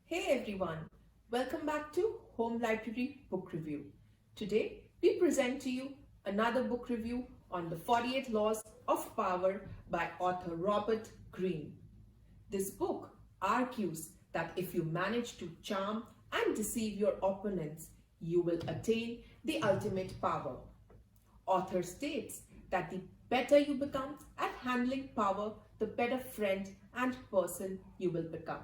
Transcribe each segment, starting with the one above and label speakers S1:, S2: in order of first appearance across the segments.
S1: Hey everyone, welcome back to Home Library Book Review. Today we present to you another book review on the 48 Laws of Power by author Robert Greene. This book argues that if you manage to charm and deceive your opponents, you will attain the ultimate power. Author states that the better you become at handling power, the better friend and person you will become.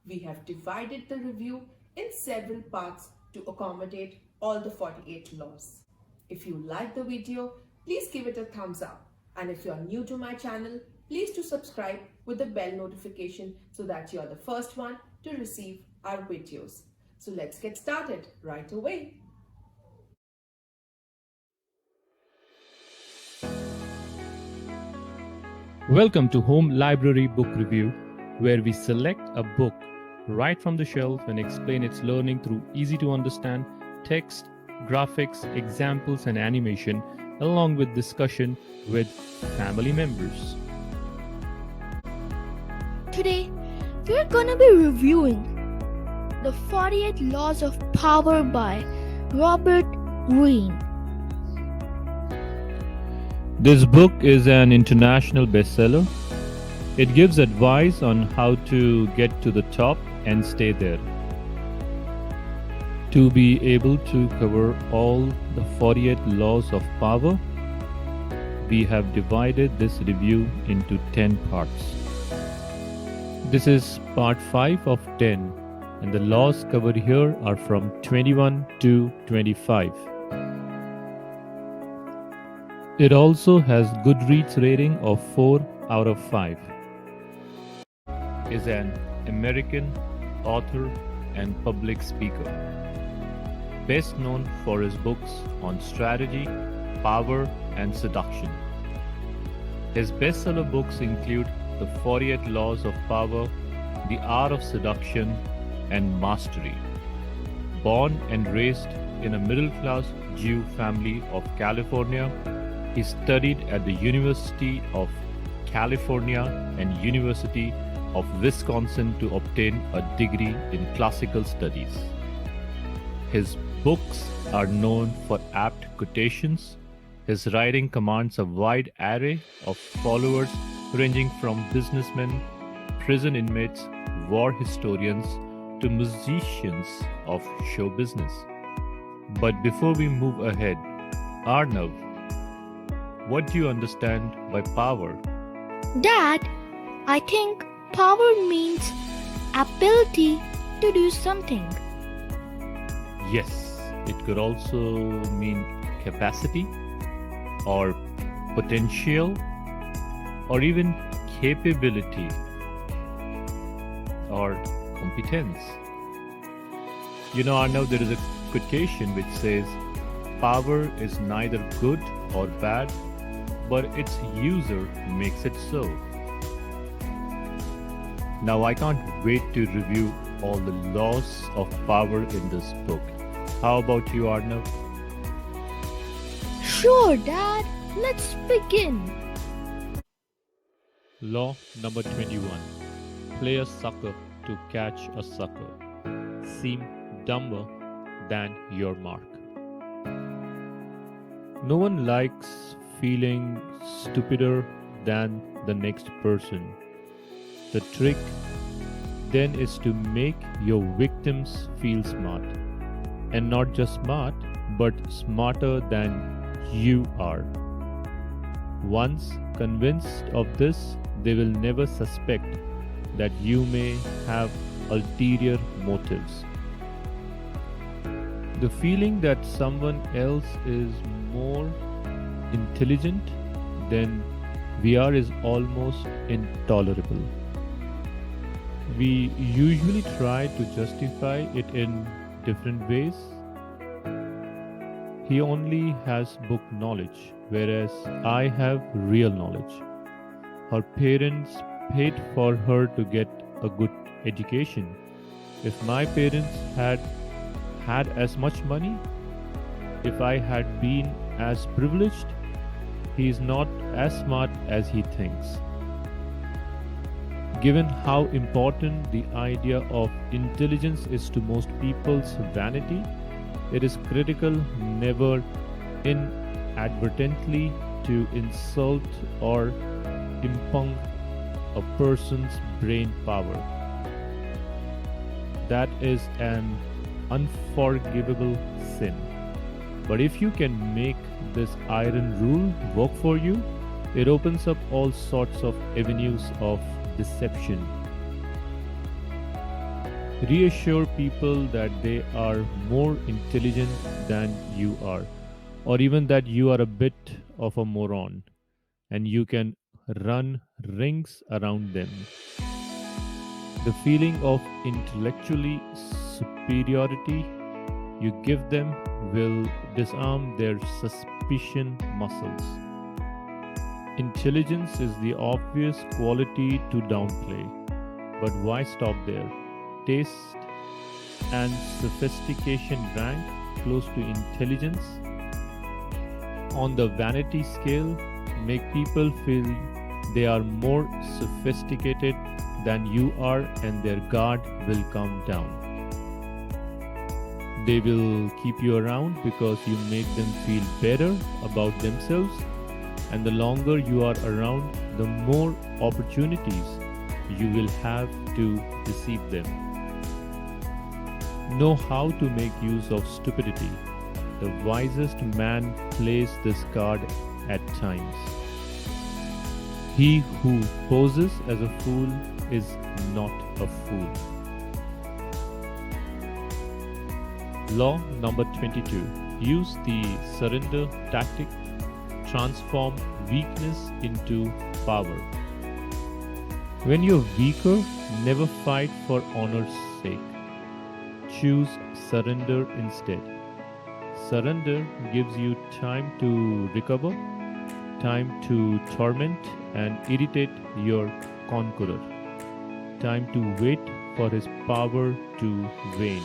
S1: We have divided the review in several parts to accommodate all the 48 laws. If you like the video, please give it a thumbs up. And if you are new to my channel, please do subscribe with the bell notification so that you are the first one to receive our videos. So let's get started right away.
S2: Welcome to Home Library Book Review, where we select a book right from the shelf and explain its learning through easy to understand text, graphics, examples, and animation, along with discussion with family members.
S3: Today, we're gonna be reviewing The 48 Laws of Power by Robert Greene.
S2: This book is an international bestseller. It gives advice on how to get to the top and stay there. To be able to cover all the 48 laws of power, we have divided this review into 10 parts. This is part 5 of 10, and the laws covered here are from 21 to 25. It also has Goodreads rating of 4 out of 5. Is an American author and public speaker. Best known for his books on strategy, power, and seduction. His bestseller books include The 48 Laws of Power, The Art of Seduction, and Mastery. Born and raised in a middle-class Jew family of California, he studied at the University of California and University of Wisconsin to obtain a degree in classical studies. His books are known for apt quotations. His writing commands a wide array of followers ranging from businessmen, prison inmates, war historians, to musicians of show business. But before we move ahead, Arnav, what do you understand by power?
S3: Dad, I think power means ability to do something.
S2: Yes, it could also mean capacity or potential or even capability or competence. You know, Arnav, there is a quotation which says, power is neither good or bad, but its user makes it so. Now, I can't wait to review all the laws of power in this book. How about you, Arnav?
S3: Sure, Dad, let's begin.
S2: Law number 21. Play a sucker to catch a sucker. Seem dumber than your mark. No one likes feeling stupider than the next person. The trick then is to make your victims feel smart. And not just smart, but smarter than you are. Once convinced of this, they will never suspect that you may have ulterior motives. The feeling that someone else is more intelligent than we are is almost intolerable. We usually try to justify it in different ways. He only has book knowledge, whereas I have real knowledge. Her parents paid for her to get a good education. If my parents had as much money, if I had been as privileged, he is not as smart as he thinks. Given how important the idea of intelligence is to most people's vanity, it is critical never inadvertently to insult or impugn a person's brain power. That is an unforgivable sin. But if you can make this iron rule work for you, it opens up all sorts of avenues of deception. Reassure people that they are more intelligent than you are, or even that you are a bit of a moron, and you can run rings around them. The feeling of intellectually superiority you give them will disarm their suspicion muscles. Intelligence is the obvious quality to downplay, but why stop there? Taste and sophistication rank close to intelligence. On the vanity scale, make people feel they are more sophisticated than you are, and their guard will come down. They will keep you around because you make them feel better about themselves, and the longer you are around, the more opportunities you will have to deceive them. Know how to make use of stupidity. The wisest man plays this card at times. He who poses as a fool is not a fool. Law number 22. Use the surrender tactic. Transform weakness into power. When you're weaker, never fight for honor's sake. Choose surrender instead. Surrender gives you time to recover, time to torment and irritate your conqueror, time to wait for his power to wane.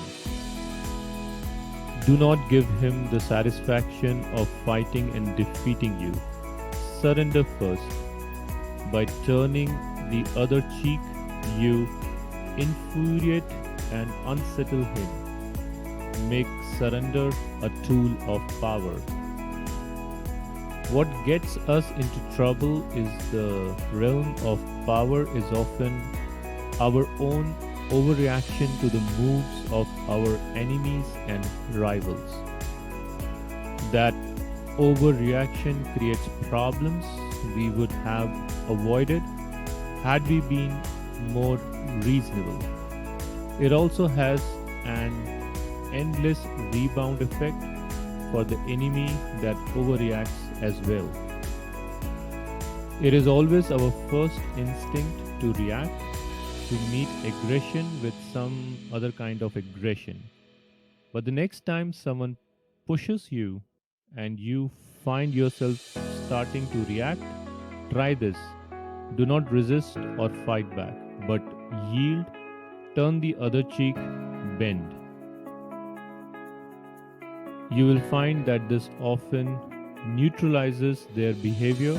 S2: Do not give him the satisfaction of fighting and defeating you. Surrender first. By turning the other cheek, you infuriate and unsettle him. Make surrender a tool of power. What gets us into trouble is the realm of power is often our own overreaction to the moves of our enemies and rivals. That overreaction creates problems we would have avoided had we been more reasonable. It also has an endless rebound effect for the enemy that overreacts as well. It is always our first instinct to react, to meet aggression with some other kind of aggression. But the next time someone pushes you and you find yourself starting to react, try this. Do not resist or fight back, but yield, turn the other cheek, bend. You will find that this often neutralizes their behavior.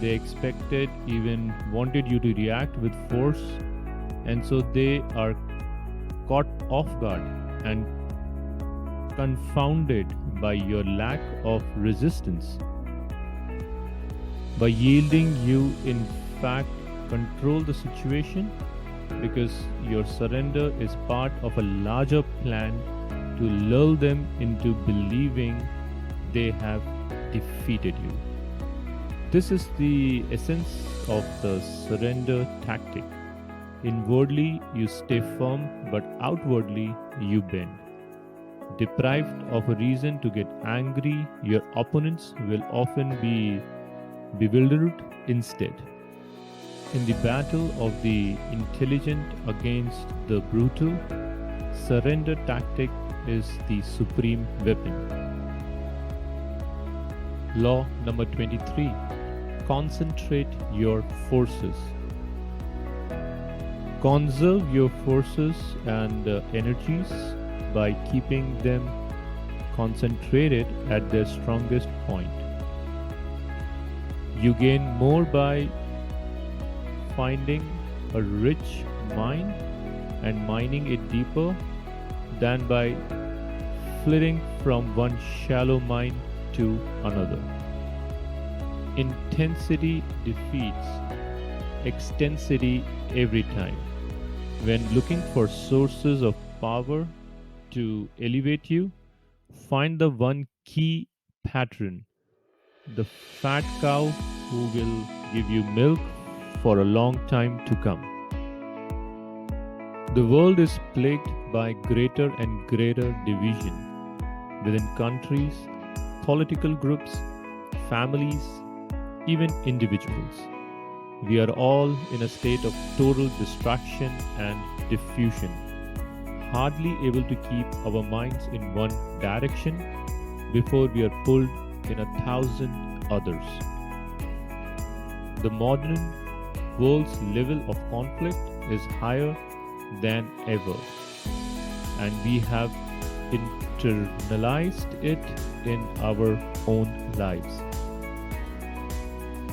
S2: They expected, even wanted you to react with force, and so they are caught off guard and confounded by your lack of resistance. By yielding, you in fact control the situation because your surrender is part of a larger plan to lull them into believing they have defeated you. This is the essence of the surrender tactic. Inwardly, you stay firm, but outwardly, you bend. Deprived of a reason to get angry, your opponents will often be bewildered instead. In the battle of the intelligent against the brutal, surrender tactic is the supreme weapon. Law number 23. Concentrate your forces. Conserve your forces and energies by keeping them concentrated at their strongest point. You gain more by finding a rich mine and mining it deeper than by flitting from one shallow mine to another. Intensity defeats extensity every time. When looking for sources of power to elevate you, find the one key pattern, the fat cow who will give you milk for a long time to come. The world is plagued by greater and greater division within countries, political groups, families, even individuals. We are all in a state of total distraction and diffusion, hardly able to keep our minds in one direction before we are pulled in 1,000 others. The modern world's level of conflict is higher than ever, and we have internalized it in our own lives.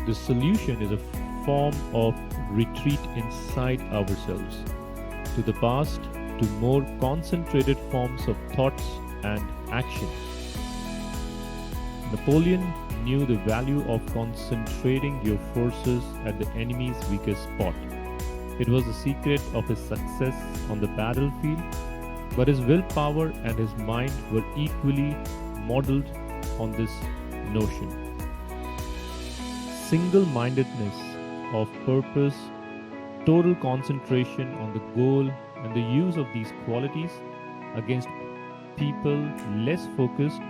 S2: The solution is a form of retreat inside ourselves, to the past, to more concentrated forms of thoughts and action. Napoleon knew the value of concentrating your forces at the enemy's weakest spot. It was the secret of his success on the battlefield, but his willpower and his mind were equally modeled on this notion. Single-mindedness of purpose, total concentration on the goal, and the use of these qualities against people less focused,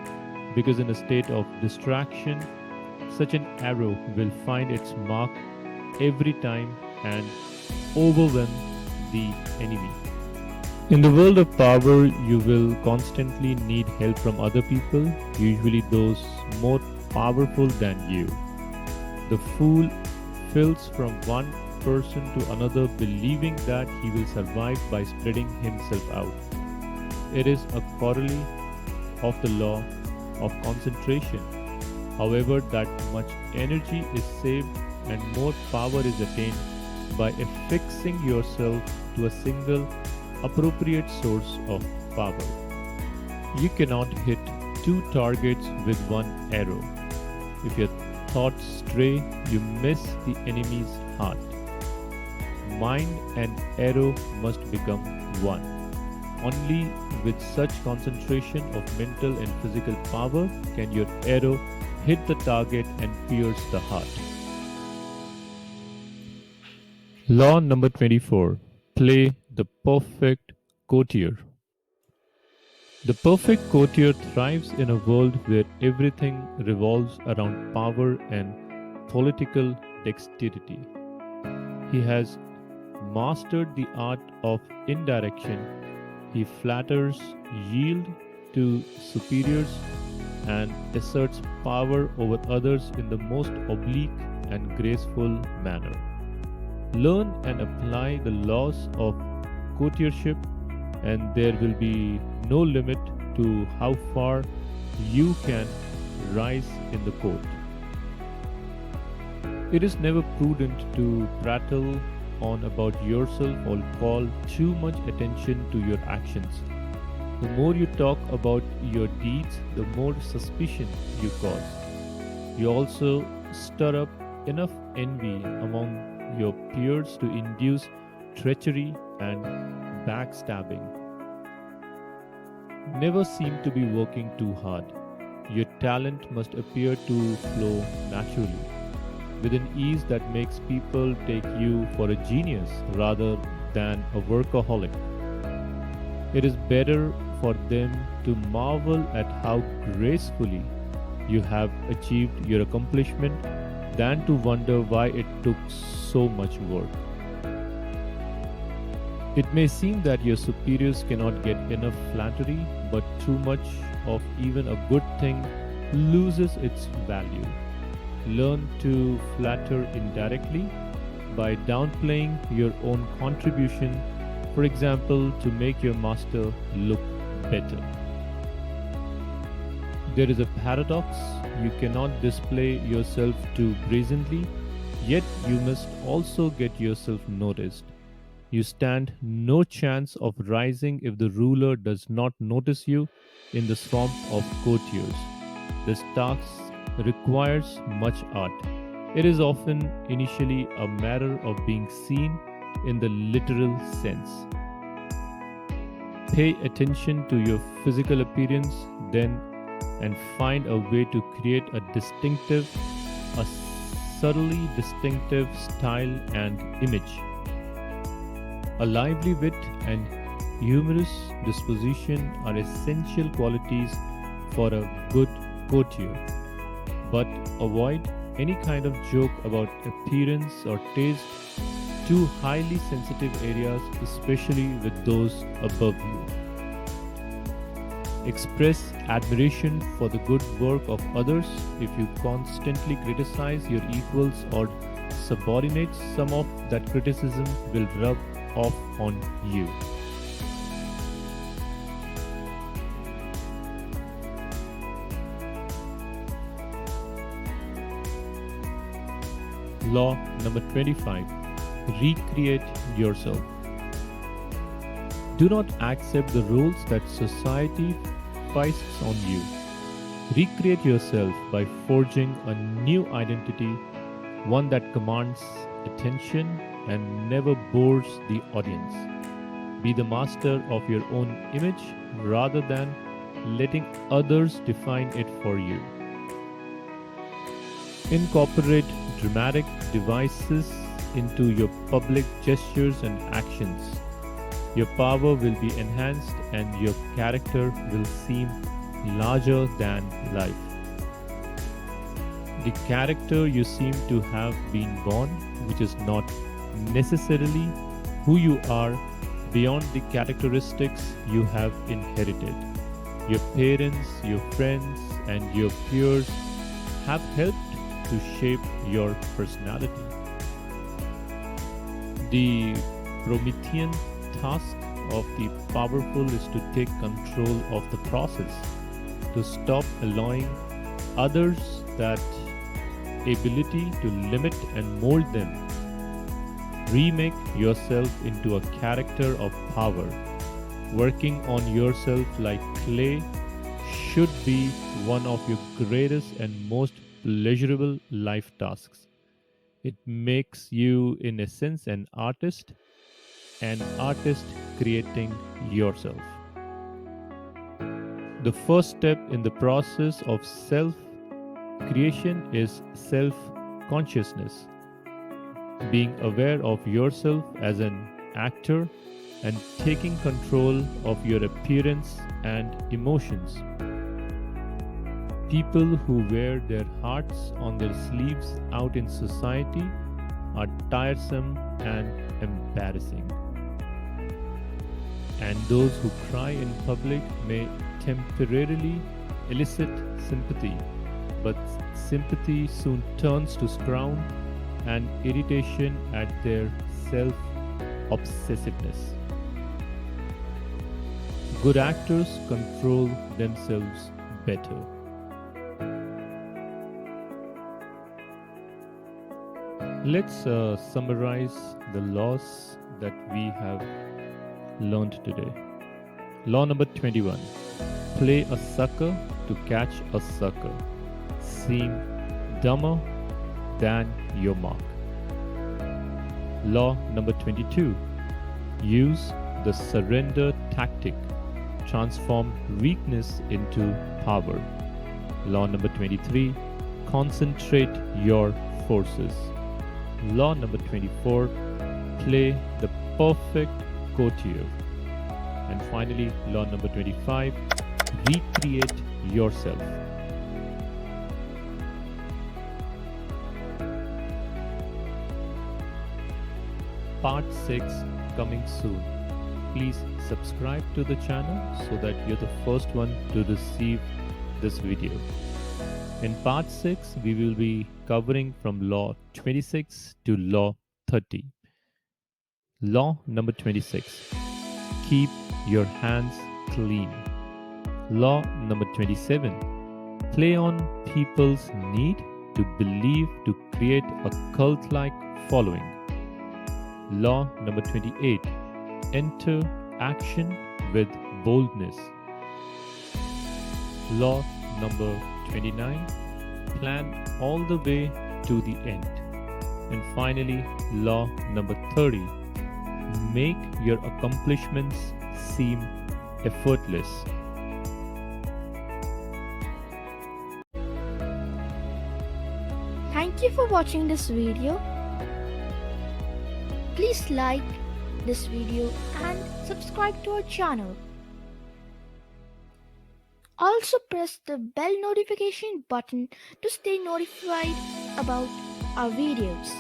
S2: because in a state of distraction, such an arrow will find its mark every time and overwhelm the enemy. In the world of power, you will constantly need help from other people, usually those more powerful than you. The fool fills from one person to another, believing that he will survive by spreading himself out. It is a corollary of the law of concentration. However, that much energy is saved and more power is attained by affixing yourself to a single appropriate source of power. You cannot hit two targets with one arrow. If your thoughts stray, you miss the enemy's heart. Mind and arrow must become one. Only with such concentration of mental and physical power can your arrow hit the target and pierce the heart. Law number 24. Play the perfect courtier. The perfect courtier thrives in a world where everything revolves around power and political dexterity. He has mastered the art of indirection. He flatters, yields to superiors, and asserts power over others in the most oblique and graceful manner. Learn and apply the laws of courtiership, and there will be no limit to how far you can rise in the court. It is never prudent to prattle on about yourself or call too much attention to your actions. The more you talk about your deeds, the more suspicion you cause. You also stir up enough envy among your peers to induce treachery and backstabbing. Never seem to be working too hard. Your talent must appear to flow naturally, with an ease that makes people take you for a genius rather than a workaholic. It is better for them to marvel at how gracefully you have achieved your accomplishment than to wonder why it took so much work. It may seem that your superiors cannot get enough flattery, but too much of even a good thing loses its value. Learn to flatter indirectly by downplaying your own contribution, for example, to make your master look better. There is a paradox. You cannot display yourself too brazenly, yet you must also get yourself noticed. You stand no chance of rising if the ruler does not notice you in the swamp of courtiers. This task requires much art. It is often initially a matter of being seen in the literal sense. Pay attention to your physical appearance then and find a way to create a subtly distinctive style and image. A lively wit and humorous disposition are essential qualities for a good courtier, but avoid any kind of joke about appearance or taste, two highly sensitive areas, especially with those above you. Express admiration for the good work of others. If you constantly criticize your equals or subordinates, some of that criticism will rub off on you. Law number 25. Recreate yourself. Do not accept the roles that society foists on you. Recreate yourself by forging a new identity, one that commands attention and never bores the audience. Be the master of your own image rather than letting others define it for you. Incorporate dramatic devices into your public gestures and actions. Your power will be enhanced and your character will seem larger than life. The character you seem to have been born, which is not necessarily who you are, beyond the characteristics you have inherited. Your parents, your friends, and your peers have helped to shape your personality. The Promethean task of the powerful is to take control of the process, to stop allowing others that ability to limit and mold them. Remake yourself into a character of power. Working on yourself like clay should be one of your greatest and most pleasurable life tasks. It makes you, in essence, an artist creating yourself. The first step in the process of self creation is self consciousness, being aware of yourself as an actor and taking control of your appearance and emotions. People who wear their hearts on their sleeves out in society are tiresome and embarrassing. And those who cry in public may temporarily elicit sympathy, but sympathy soon turns to scorn and irritation at their self-obsessiveness. Good actors control themselves better. Let's summarize the laws that we have learned today. Law number 21. Play a sucker to catch a sucker. Seem dumber than your mark. Law number 22. Use the surrender tactic. Transform weakness into power. Law number 23. Concentrate your forces. Law number 24. Play the perfect courtier. And finally, law number 25. Recreate yourself. Part 6 coming soon. Please subscribe to the channel so that you're the first one to receive this video. In part 6, we will be covering from law 26 to law 30. Law number 26. Keep your hands clean. Law number 27. Play on people's need to believe to create a cult-like following. Law number 28. Enter action with boldness. Law number 29. Plan all the way to the end. And finally, law number 30. Make your accomplishments seem effortless.
S3: Thank you for watching this video. Please like this video and subscribe to our channel. Also press the bell notification button to stay notified about our videos.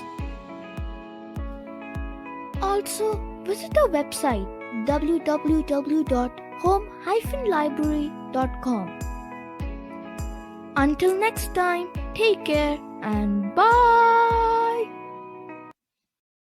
S3: Also visit our website www.home-library.com. Until next time, take care and bye.